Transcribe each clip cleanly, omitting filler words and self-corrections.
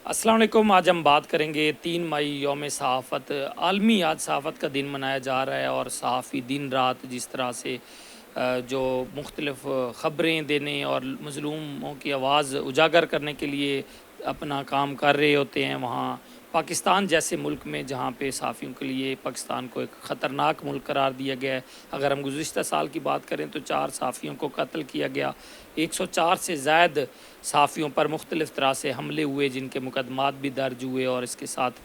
السلام علیکم۔ آج ہم بات کریں گے 3 مئی یوم صحافت عالمی، آج صحافت کا دن منایا جا رہا ہے، اور صحافی دن رات جس طرح سے جو مختلف خبریں دینے اور مظلوموں کی آواز اجاگر کرنے کے لیے اپنا کام کر رہے ہوتے ہیں، وہاں پاکستان جیسے ملک میں جہاں پہ صحافیوں کے لیے پاکستان کو ایک خطرناک ملک قرار دیا گیا ہے۔ اگر ہم گزشتہ سال کی بات کریں تو 4 صحافیوں کو قتل کیا گیا، 104 سے زائد صحافیوں پر مختلف طرح سے حملے ہوئے جن کے مقدمات بھی درج ہوئے، اور اس کے ساتھ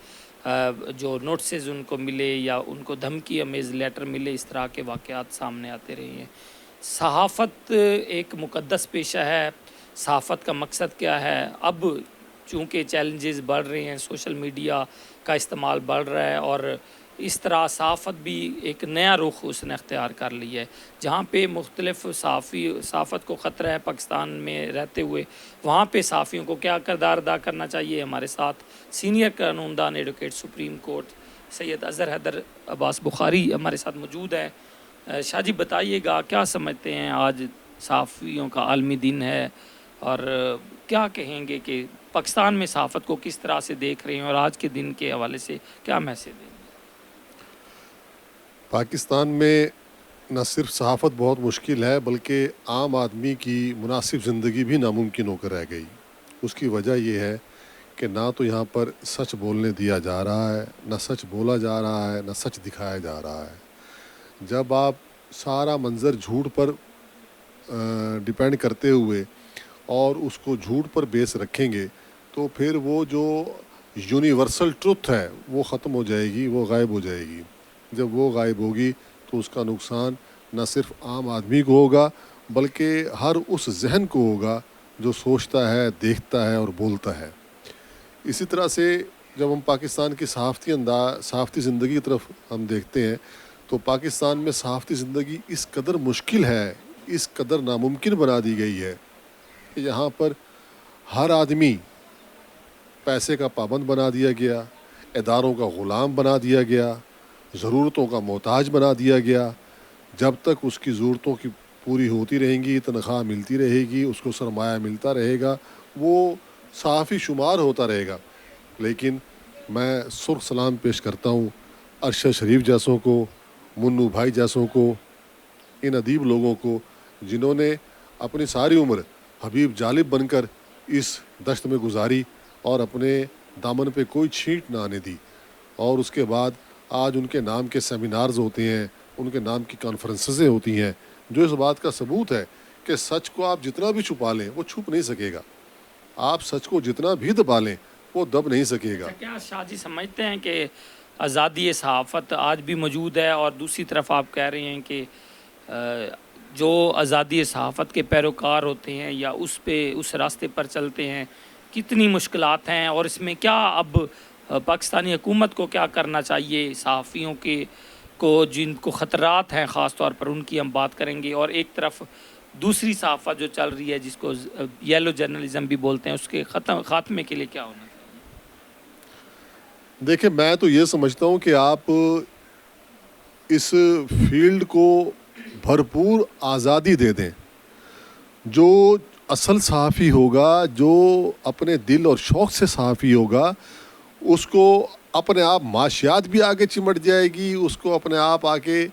جو نوٹسز ان کو ملے یا ان کو دھمکی امیز لیٹر ملے، اس طرح کے واقعات سامنے آتے رہے ہیں۔ صحافت ایک مقدس پیشہ ہے۔ صحافت کا مقصد کیا ہے؟ اب چونکہ چیلنجز بڑھ رہے ہیں، سوشل میڈیا کا استعمال بڑھ رہا ہے، اور اس طرح صحافت بھی ایک نیا رخ اس نے اختیار کر لیا ہے، جہاں پہ مختلف صحافت کو خطرہ ہے پاکستان میں رہتے ہوئے، وہاں پہ صحافیوں کو کیا کردار ادا کرنا چاہیے۔ ہمارے ساتھ سینئر قانون دان ایڈوکیٹ سپریم کورٹ سید اظہر حیدر عباس بخاری ہمارے ساتھ موجود ہے۔ شاہ جی بتائیے گا، کیا سمجھتے ہیں آج صحافیوں کا عالمی دن ہے، اور کیا کہیں گے کہ پاکستان میں صحافت کو کس طرح سے دیکھ رہے ہیں، اور آج کے دن کے حوالے سے کیا میسج دیں گے؟ پاکستان میں نہ صرف صحافت بہت مشکل ہے بلکہ عام آدمی کی مناسب زندگی بھی ناممکن ہو کر رہ گئی۔ اس کی وجہ یہ ہے کہ نہ تو یہاں پر سچ بولنے دیا جا رہا ہے، نہ سچ بولا جا رہا ہے، نہ سچ دکھایا جا رہا ہے۔ جب آپ سارا منظر جھوٹ پر ڈیپینڈ کرتے ہوئے اور اس کو جھوٹ پر بیس رکھیں گے تو پھر وہ جو یونیورسل ٹروتھ ہے وہ ختم ہو جائے گی، وہ غائب ہو جائے گی۔ جب وہ غائب ہوگی تو اس کا نقصان نہ صرف عام آدمی کو ہوگا بلکہ ہر اس ذہن کو ہوگا جو سوچتا ہے، دیکھتا ہے اور بولتا ہے۔ اسی طرح سے جب ہم پاکستان کی صحافتی زندگی کی طرف ہم دیکھتے ہیں تو پاکستان میں صحافتی زندگی اس قدر مشکل ہے، اس قدر ناممکن بنا دی گئی ہے کہ یہاں پر ہر آدمی پیسے کا پابند بنا دیا گیا، اداروں کا غلام بنا دیا گیا، ضرورتوں کا محتاج بنا دیا گیا۔ جب تک اس کی ضرورتوں کی پوری ہوتی رہیں گی، تنخواہ ملتی رہے گی، اس کو سرمایہ ملتا رہے گا، وہ صحافی شمار ہوتا رہے گا۔ لیکن میں سرخ سلام پیش کرتا ہوں ارشد شریف جیسوں کو، منو بھائی جیسوں کو، ان ادیب لوگوں کو جنہوں نے اپنی ساری عمر حبیب جالب بن کر اس دشت میں گزاری اور اپنے دامن پہ کوئی چھینٹ نہ آنے دی، اور اس کے بعد آج ان کے نام کے سیمینارز ہوتے ہیں، ان کے نام کی کانفرنسزیں ہوتی ہیں، جو اس بات کا ثبوت ہے کہ سچ کو آپ جتنا بھی چھپا لیں وہ چھپ نہیں سکے گا، آپ سچ کو جتنا بھی دبا لیں وہ دب نہیں سکے گا۔ کیا شاہ جی سمجھتے ہیں کہ آزادی صحافت آج بھی موجود ہے، اور دوسری طرف آپ کہہ رہے ہیں کہ جو آزادی صحافت کے پیروکار ہوتے ہیں یا اس راستے پر چلتے ہیں، کتنی مشکلات ہیں، اور اس میں کیا اب پاکستانی حکومت کو کیا کرنا چاہیے صحافیوں کو جن کو خطرات ہیں خاص طور پر، ان کی ہم بات کریں گے، اور ایک طرف دوسری صحافت جو چل رہی ہے جس کو یلو جرنلزم بھی بولتے ہیں، اس کے خاتمے کے لیے کیا ہونا چاہیے؟ دیکھیں، میں تو یہ سمجھتا ہوں کہ آپ اس فیلڈ کو بھرپور آزادی دے دیں۔ جو اصل صحافی ہوگا، جو اپنے دل اور شوق سے صحافی ہوگا، اس کو اپنے آپ معاشیات بھی آگے چمٹ جائے گی، اس کو اپنے آپ آگے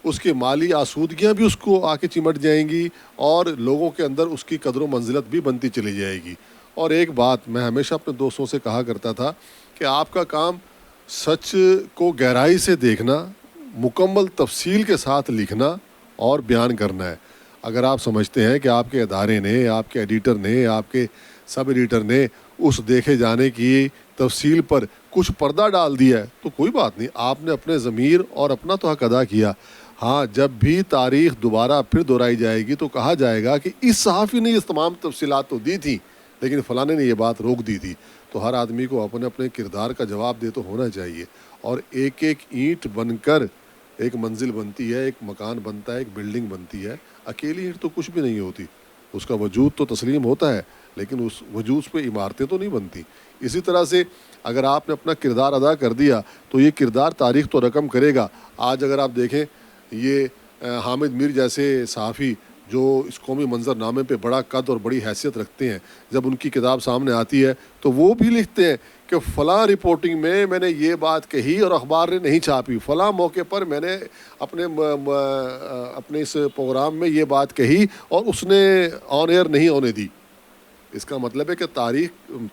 اس کی مالی آسودگیاں بھی اس کو آگے چمٹ جائیں گی، اور لوگوں کے اندر اس کی قدر و منزلت بھی بنتی چلی جائے گی۔ اور ایک بات میں ہمیشہ اپنے دوستوں سے کہا کرتا تھا کہ آپ کا کام سچ کو گہرائی سے دیکھنا، مکمل تفصیل کے ساتھ لکھنا اور بیان کرنا ہے۔ اگر آپ سمجھتے ہیں کہ آپ کے ادارے نے، آپ کے ایڈیٹر نے، آپ کے سب ایڈیٹر نے اس دیکھے جانے کی تفصیل پر کچھ پردہ ڈال دیا ہے تو کوئی بات نہیں، آپ نے اپنے ضمیر اور اپنا تو حق ادا کیا۔ ہاں، جب بھی تاریخ دوبارہ پھر دہرائی جائے گی تو کہا جائے گا کہ اس صحافی نے یہ تمام تفصیلات تو دی تھیں لیکن فلانے نے یہ بات روک دی تھی۔ تو ہر آدمی کو اپنے اپنے کردار کا جواب دے تو ہونا چاہیے، اور ایک ایک اینٹ بن کر ایک منزل بنتی ہے، ایک مکان بنتا ہے، ایک بلڈنگ بنتی ہے۔ اکیلی اینٹ تو کچھ بھی نہیں ہوتی، اس کا وجود تو تسلیم ہوتا ہے لیکن اس وجود پہ عمارتیں تو نہیں بنتی۔ اسی طرح سے اگر آپ نے اپنا کردار ادا کر دیا تو یہ کردار تاریخ تو رقم کرے گا۔ آج اگر آپ دیکھیں، یہ حامد میر جیسے صحافی جو اس قومی منظر نامے پہ بڑا قد اور بڑی حیثیت رکھتے ہیں، جب ان کی کتاب سامنے آتی ہے تو وہ بھی لکھتے ہیں کہ فلاں رپورٹنگ میں نے یہ بات کہی اور اخبار نے نہیں چھاپی، فلاں موقع پر میں نے اپنے اس پروگرام میں یہ بات کہی اور اس نے آن ایئر نہیں ہونے دی۔ اس کا مطلب ہے کہ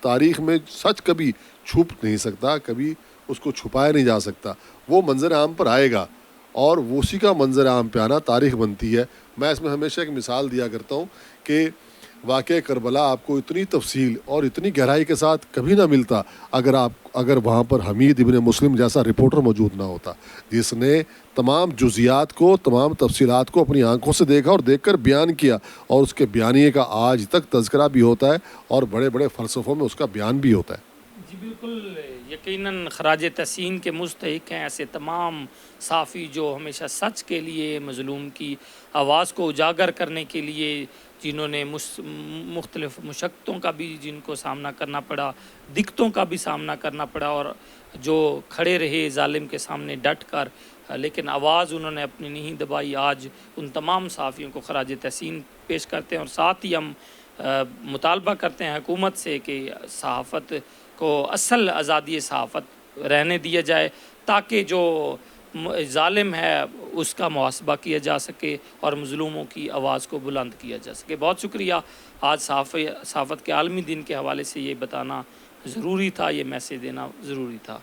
تاریخ میں سچ کبھی چھپ نہیں سکتا، کبھی اس کو چھپایا نہیں جا سکتا، وہ منظر عام پر آئے گا اور اسی کا منظر عام پہ آنا تاریخ بنتی ہے۔ میں اس میں ہمیشہ ایک مثال دیا کرتا ہوں کہ واقعہ کربلا آپ کو اتنی تفصیل اور اتنی گہرائی کے ساتھ کبھی نہ ملتا اگر وہاں پر حمید ابن مسلم جیسا رپورٹر موجود نہ ہوتا، جس نے تمام جزیات کو، تمام تفصیلات کو اپنی آنکھوں سے دیکھا اور دیکھ کر بیان کیا، اور اس کے بیانیے کا آج تک تذکرہ بھی ہوتا ہے اور بڑے بڑے فلسفوں میں اس کا بیان بھی ہوتا ہے۔ جی بالکل، یقیناً خراج تحسین کے مستحق ہیں ایسے تمام صحافی جو ہمیشہ سچ کے لیے، مظلوم کی آواز کو اجاگر کرنے کے لیے، جنہوں نے مختلف مشقتوں کا بھی جن کو سامنا کرنا پڑا، دقتوں کا بھی سامنا کرنا پڑا، اور جو کھڑے رہے ظالم کے سامنے ڈٹ کر، لیکن آواز انہوں نے اپنی نہیں دبائی۔ آج ان تمام صحافیوں کو خراج تحسین پیش کرتے ہیں، اور ساتھ ہی ہم مطالبہ کرتے ہیں حکومت سے کہ صحافت کو اصل آزادی صحافت رہنے دیا جائے، تاکہ جو ظالم ہے اس کا محاسبہ کیا جا سکے اور مظلوموں کی آواز کو بلند کیا جا سکے۔ بہت شکریہ، آج صحافت کے عالمی دن کے حوالے سے یہ بتانا ضروری تھا، یہ میسیج دینا ضروری تھا۔